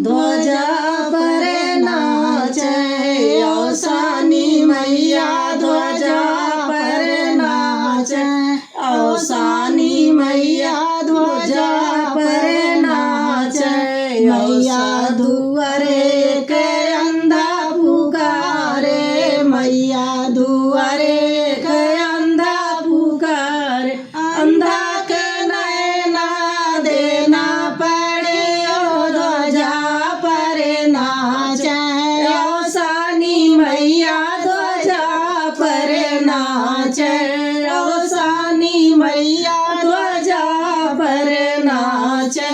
ध्वजा पर नाचे औसानी मैया ध्वजा पर नाचे औसानी मैया ध्वजा पर नाचे मैया दुआरे के अंधा पुकारे मैया दुआरे के अंधा पुकारे अंधा के नैना देना पड़े ओ ध्वजा पर नाचे औसानी मैया ध्वजा पर नाचे औसानी मैया ध्वजा पर नाचे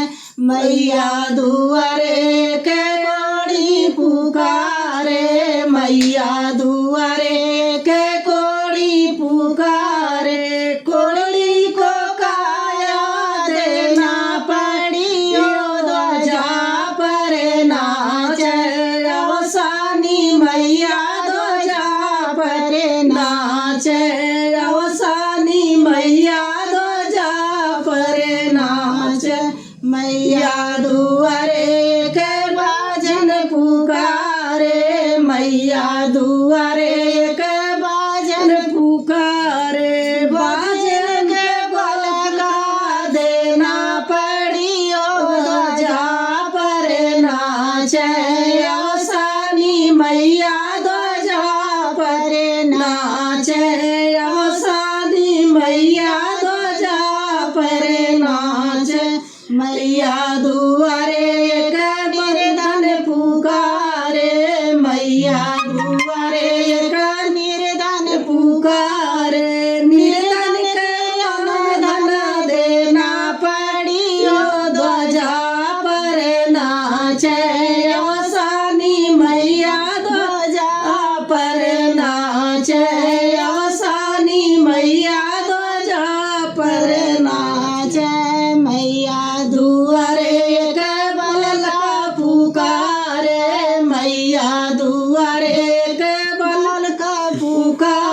मैया दुआरे के कोड़ी पुकारे मैया दुआरे के कोड़ी पुकारे कोड़ी को काया देना पड़ी ओ ध्वजा पर नाचे औसानी मैया ध्वजा पर नाचे औसानी मैया ध्वजा पर नाचे मैया दुआरे के बाजन पुकारे मैया दुआरे के बाजन पुकारे बाजन के बलका देना पड़ी ओ ध्वजा पर नाचे औसानी मैया ध्वजा पर नाचे औसानी मैया ध्वजा पर नाचे मैया दुआरे के निर्धन पुकारे मैया दुआरे के निर्धन पुकारे निर्धन के धन देना पड़ी ओ ध्वजा पर नाचे औसानी मैया ध्वजा पर नाचे औसानी मैया ध्वजा पर नाचे मैया दुआरे के बलका पुकारे मैया दुआरे के बलका पुकारे